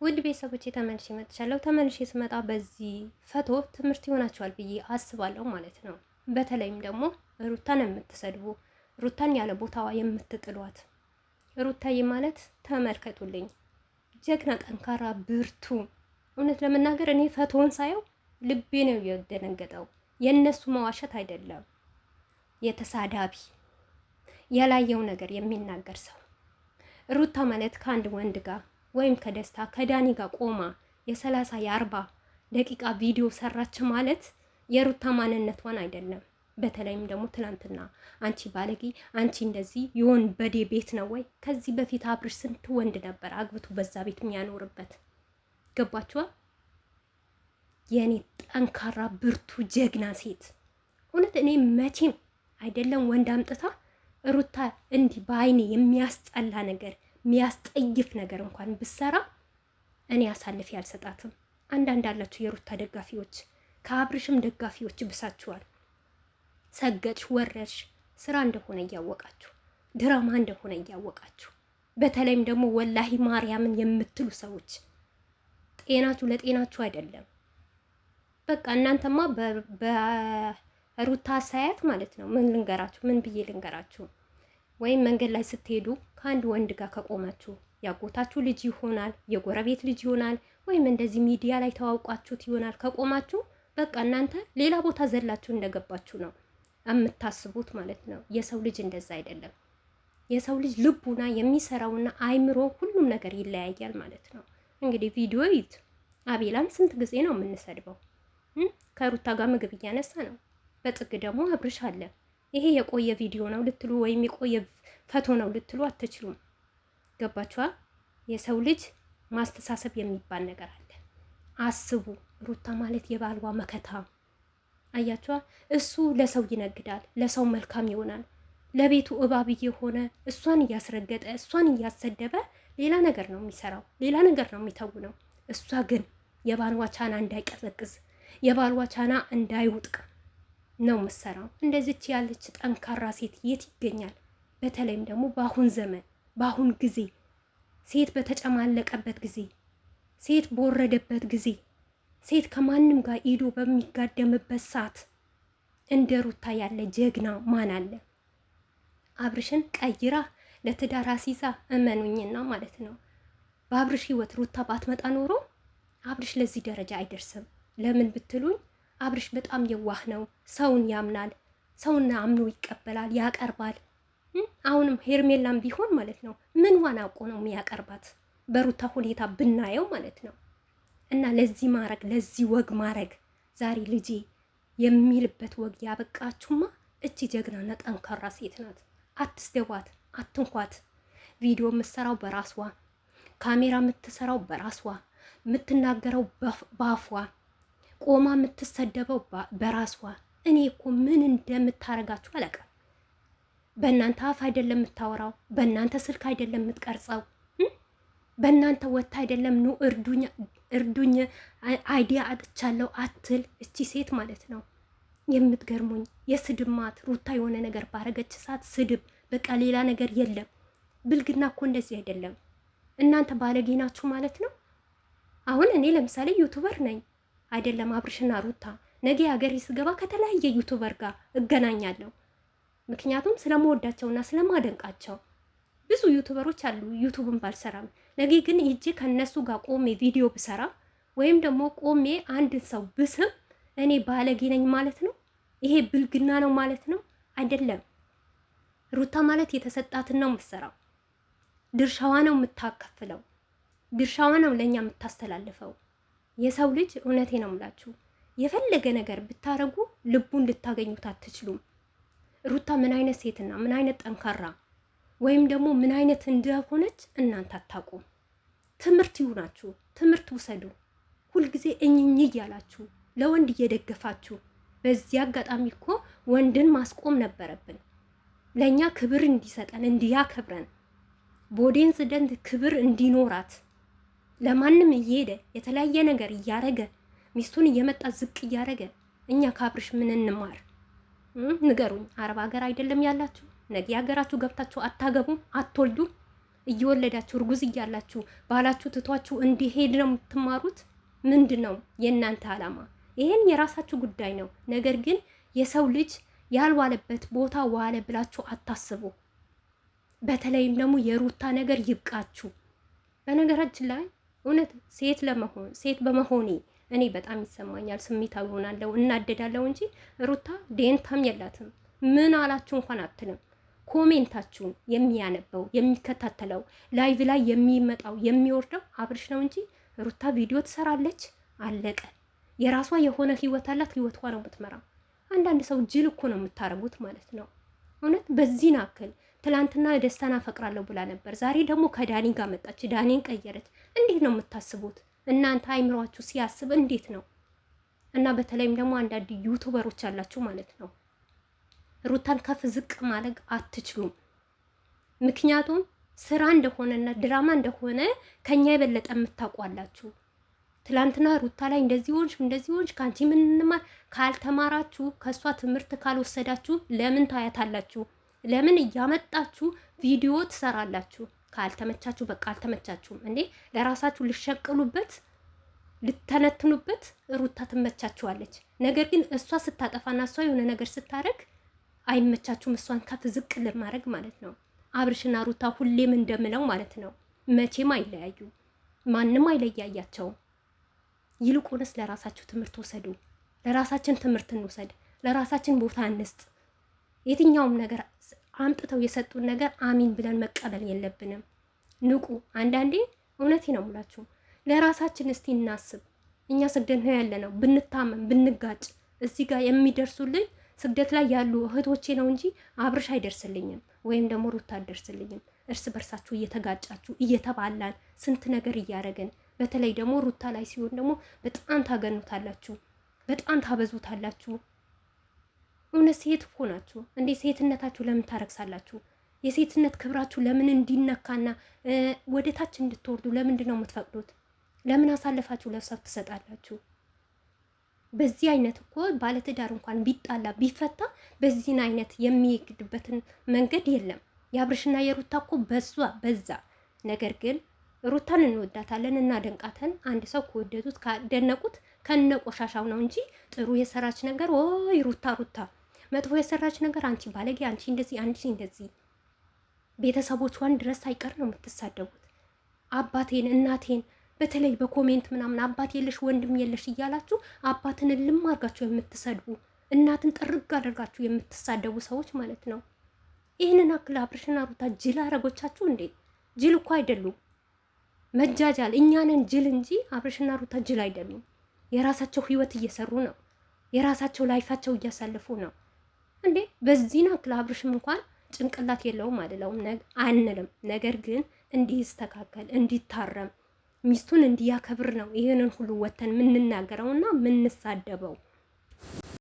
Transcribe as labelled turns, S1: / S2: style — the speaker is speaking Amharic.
S1: ውድ ቤተሰቦቼ ተመልሼ መጥቻለሁ። ተመልሼ ስመጣ በዚህ ፈቶ ትምህርት ይሆናችኋል ብዬ አስባለሁ ማለት ነው። በተለይም ደግሞ ሩታን የምትሰድቡ፣ ሩታን ያለ ቦታዋ የምትጥሏት፣ ሩታዬ ማለት ተመልከቱልኝ፣ ጀግና፣ ጠንካራ፣ ብርቱ። እውነት ለመናገር እኔ ፈቶውን ሳየው ልቤ ነው የደነገጠው። የእነሱ መዋሸት አይደለም፣ የተሳዳቢ ያላየው ነገር የሚናገር ሰው። ሩታ ማለት ከአንድ ወንድ ጋር ወይም ከደስታ ከዳኒ ጋር ቆማ የ30 የ40 ደቂቃ ቪዲዮ ሰራች ማለት የሩታ ማንነቷን አይደለም። በተለይም ደግሞ ትናንትና አንቺ ባለጌ፣ አንቺ እንደዚህ የወን በዴ ቤት ነው ወይ? ከዚህ በፊት አብርሽ ስንት ወንድ ነበር አግብቶ በዛ ቤት የሚያኖርበት? ገባችኋ? የኔ ጠንካራ ብርቱ ጀግና ሴት። እውነት እኔ መቼም አይደለም ወንድ አምጥታ ሩታ እንዲህ በአይኔ የሚያስጠላ ነገር የሚያስጠይፍ ነገር እንኳን ብሰራ እኔ አሳልፌ አልሰጣትም። አንዳንድ አላችሁ የሩታ ደጋፊዎች፣ ከአብርሽም ደጋፊዎች ብሳችኋል። ሰገድሽ ወረድሽ ስራ እንደሆነ እያወቃችሁ፣ ድራማ እንደሆነ እያወቃችሁ፣ በተለይም ደግሞ ወላሂ ማርያምን የምትሉ ሰዎች ጤናችሁ ለጤናችሁ አይደለም። በቃ እናንተማ በሩታ አሳያት ማለት ነው። ምን ልንገራችሁ? ምን ብዬ ልንገራችሁ? ወይም መንገድ ላይ ስትሄዱ ከአንድ ወንድ ጋር ከቆማችሁ ያጎታችሁ ልጅ ይሆናል፣ የጎረቤት ልጅ ይሆናል፣ ወይም እንደዚህ ሚዲያ ላይ ተዋውቋችሁት ይሆናል። ከቆማችሁ በቃ እናንተ ሌላ ቦታ ዘላችሁ እንደገባችሁ ነው የምታስቡት ማለት ነው። የሰው ልጅ እንደዛ አይደለም። የሰው ልጅ ልቡና የሚሰራውና አይምሮ ሁሉም ነገር ይለያያል ማለት ነው። እንግዲህ ቪዲዮ ይት አቤላን ስንት ጊዜ ነው የምንሰድበው? ከሩታ ጋር ምግብ እያነሳ ነው። በጥግ ደግሞ አብርሽ አለ። ይሄ የቆየ ቪዲዮ ነው ልትሉ ወይም የቆየ ፈቶ ነው ልትሉ አትችሉም። ገባችኋ? የሰው ልጅ ማስተሳሰብ የሚባል ነገር አለ። አስቡ። ሩታ ማለት የባልዋ መከታ። አያችኋ? እሱ ለሰው ይነግዳል፣ ለሰው መልካም ይሆናል። ለቤቱ እባብ የሆነ እሷን እያስረገጠ እሷን እያሰደበ ሌላ ነገር ነው የሚሰራው፣ ሌላ ነገር ነው የሚተውነው። እሷ ግን የባልዋ ቻና እንዳይቀዘቅዝ፣ የባልዋ ቻና እንዳይውጥቅ ነው የምትሰራው። እንደዚች ያለች ጠንካራ ሴት የት ይገኛል? በተለይም ደግሞ በአሁን ዘመን በአሁን ጊዜ ሴት በተጨማለቀበት ጊዜ፣ ሴት በወረደበት ጊዜ፣ ሴት ከማንም ጋር ሂዶ በሚጋደምበት ሰዓት እንደ ሩታ ያለ ጀግና ማን አለ? አብርሽን ቀይራ ለትዳር አሲዛ እመኑኝና ማለት ነው። በአብርሽ ህይወት ሩታ ባትመጣ ኖሮ አብርሽ ለዚህ ደረጃ አይደርስም። ለምን ብትሉኝ አብርሽ በጣም የዋህ ነው። ሰውን ያምናል። ሰውን አምኖ ይቀበላል፣ ያቀርባል። አሁንም ሄርሜላም ቢሆን ማለት ነው ምን ዋና አውቆ ነው የሚያቀርባት? በሩታ ሁኔታ ብናየው ማለት ነው። እና ለዚህ ማረግ ለዚህ ወግ ማረግ ዛሬ ልጄ የሚልበት ወግ ያበቃችሁማ እቺ ጀግናና ጠንካራ ሴት ናት። አትስደቧት፣ አትንኳት። ቪዲዮ የምትሰራው በራስዋ፣ ካሜራ የምትሰራው በራስዋ፣ የምትናገረው በአፏ፣ ቆማ የምትሰደበው በራስዋ። እኔ እኮ ምን እንደምታረጋችሁ አላውቅም። በእናንተ አፍ አይደለም የምታወራው፣ በእናንተ ስልክ አይደለም የምትቀርጸው፣ በእናንተ ወታ አይደለም ኑ እርዱኝ አይዲያ አጥቻለሁ አትል እቺ ሴት ማለት ነው። የምትገርሙኝ የስድብ ማት ሩታ የሆነ ነገር ባረገች ሰዓት ስድብ፣ በቃ ሌላ ነገር የለም። ብልግና እኮ እንደዚህ አይደለም። እናንተ ባለጌ ናችሁ ማለት ነው። አሁን እኔ ለምሳሌ ዩቱበር ነኝ አይደለም አብርሽና ሩታ፣ ነገ ሀገሬ ስገባ ከተለያየ ዩቱበር ጋር እገናኛለሁ። ምክንያቱም ስለምወዳቸውና ስለማደንቃቸው ብዙ ዩቱበሮች አሉ። ዩቱብን ባልሰራም ነገ ግን ሂጄ ከነሱ ጋር ቆሜ ቪዲዮ ብሰራ ወይም ደግሞ ቆሜ አንድን ሰው ብስም እኔ ባለጌ ነኝ ማለት ነው? ይሄ ብልግና ነው ማለት ነው? አይደለም። ሩታ ማለት የተሰጣትን ነው የምትሰራው፣ ድርሻዋ ነው የምታከፍለው፣ ድርሻዋ ነው ለእኛ የምታስተላልፈው። የሰው ልጅ እውነቴ ነው የምላችሁ የፈለገ ነገር ብታረጉ ልቡን ልታገኙት አትችሉም። ሩታ ምን አይነት ሴትና ምን አይነት ጠንካራ ወይም ደግሞ ምን አይነት እንደሆነች እናንተ አታውቁም። ትምህርት ይሁናችሁ፣ ትምህርት ውሰዱ። ሁልጊዜ እኝኝ እያላችሁ ለወንድ እየደገፋችሁ፣ በዚህ አጋጣሚ እኮ ወንድን ማስቆም ነበረብን። ለእኛ ክብር እንዲሰጠን እንዲያከብረን፣ ቦዴን ዘንድ ክብር እንዲኖራት ለማንም እየሄደ የተለያየ ነገር እያረገ ሚስቱን እየመጣ ዝቅ እያረገ እኛ ከአብርሽ ምን እንማር? ንገሩኝ። አረብ ሀገር አይደለም ያላችሁ? ነገ ሀገራችሁ ገብታችሁ አታገቡም? አትወልዱም? እየወለዳችሁ እርጉዝ እያላችሁ ባላችሁ ትቷችሁ እንዲሄድ ነው የምትማሩት? ምንድን ነው የእናንተ ዓላማ? ይሄን የራሳችሁ ጉዳይ ነው። ነገር ግን የሰው ልጅ ያልዋለበት ቦታ ዋለ ብላችሁ አታስቡ። በተለይም ደግሞ የሩታ ነገር ይብቃችሁ። በነገራችን ላይ እውነት ሴት በመሆኔ እኔ በጣም ይሰማኛል፣ ስሜታዊ ሆናለሁ፣ እናደዳለሁ እንጂ ሩታ ዴንታም የላትም። ምን አላችሁ እንኳን አትልም። ኮሜንታችሁን የሚያነበው የሚከታተለው ላይቭ ላይ የሚመጣው የሚወርደው አብርሽ ነው እንጂ ሩታ ቪዲዮ ትሰራለች፣ አለቀ። የራሷ የሆነ ህይወት አላት፣ ህይወቷ ነው የምትመራው። አንዳንድ ሰው ጅል እኮ ነው የምታረጉት ማለት ነው። እውነት በዚህ ናክል ትላንትና ደስታን አፈቅራለሁ ብላ ነበር፣ ዛሬ ደግሞ ከዳኒ ጋር መጣች፣ ዳኒን ቀየረች። እንዴት ነው የምታስቡት እናንተ? አይምሯችሁ ሲያስብ እንዴት ነው? እና በተለይም ደግሞ አንዳንድ ዩቱበሮች አላችሁ ማለት ነው፣ ሩታን ከፍ ዝቅ ማድረግ አትችሉም። ምክንያቱም ስራ እንደሆነና ድራማ እንደሆነ ከኛ የበለጠ የምታውቋላችሁ። ትላንትና ሩታ ላይ እንደዚህ ሆንሽ ከአንቺ ምን እንማር? ካልተማራችሁ ከእሷ ትምህርት ካልወሰዳችሁ ለምን ታያታላችሁ? ለምን እያመጣችሁ ቪዲዮ ትሰራላችሁ? ካልተመቻችሁ በቃ አልተመቻችሁም እንዴ? ለራሳችሁ ልሸቅሉበት ልተነትኑበት ሩታ ትመቻችኋለች። ነገር ግን እሷ ስታጠፋና እሷ የሆነ ነገር ስታረግ አይመቻችሁም። እሷን ከፍ ዝቅ ለማድረግ ማለት ነው። አብርሽና ሩታ ሁሌም እንደምለው ማለት ነው መቼም አይለያዩ፣ ማንም አይለያያቸውም። ይልቁንስ ለራሳችሁ ትምህርት ወሰዱ። ለራሳችን ትምህርት እንውሰድ። ለራሳችን ቦታ እንስጥ። የትኛውም ነገር አምጥተው የሰጡን ነገር አሚን ብለን መቀበል የለብንም። ንቁ። አንዳንዴ እውነቴ ነው የምላችሁ ለራሳችን እስቲ እናስብ። እኛ ስግደት ነው ያለ ነው። ብንታመም ብንጋጭ እዚህ ጋር የሚደርሱልኝ ስግደት ላይ ያሉ እህቶቼ ነው እንጂ አብርሽ አይደርስልኝም፣ ወይም ደግሞ ሩታ አይደርስልኝም። እርስ በርሳችሁ እየተጋጫችሁ እየተባላን ስንት ነገር እያደረግን፣ በተለይ ደግሞ ሩታ ላይ ሲሆን ደግሞ በጣም ታገኑታላችሁ፣ በጣም ታበዙታላችሁ። እውነት ሴት እኮ ናችሁ እንዴ? ሴትነታችሁ ለምን ታረክሳላችሁ? የሴትነት ክብራችሁ ለምን እንዲነካና ወደ ታች እንድትወርዱ ለምንድን ነው የምትፈቅዱት? ለምን አሳልፋችሁ ለሰው ትሰጣላችሁ? በዚህ አይነት እኮ ባለትዳር እንኳን ቢጣላ ቢፈታ በዚህን አይነት የሚሄድበትን መንገድ የለም። የአብርሽና የሩታ እኮ በዛ። ነገር ግን ሩታን እንወዳታለን እናደንቃተን። አንድ ሰው ከወደዱት ካደነቁት ከነ ቆሻሻው ነው እንጂ ጥሩ የሰራች ነገር ወይ ሩታ፣ መጥፎ የሰራች ነገር አንቺ ባለጌ፣ አንቺ እንደዚህ ቤተሰቦቿን ድረስ ሳይቀር ነው የምትሳደቡት። አባቴን እናቴን በተለይ በኮሜንት ምናምን አባት የለሽ ወንድም የለሽ እያላችሁ አባትን ልም አድርጋችሁ የምትሰድቡ፣ እናትን ጥርግ አድርጋችሁ የምትሳደቡ ሰዎች ማለት ነው። ይህንን አክል አብርሽና ሩታ ጅል አረጎቻችሁ እንዴ? ጅል እኮ አይደሉም። መጃጃል እኛንን ጅል እንጂ አብርሽና ሩታ ጅል አይደሉም። የራሳቸው ህይወት እየሰሩ ነው። የራሳቸው ላይፋቸው እያሳለፉ ነው እንዴ። በዚህን አክል አብርሽም እንኳን ጭንቅላት የለውም አንልም። ነገር ግን እንዲስተካከል እንዲታረም ሚስቱን እንዲያከብር ነው ይህንን ሁሉ ወተን የምንናገረውና የምንሳደበው።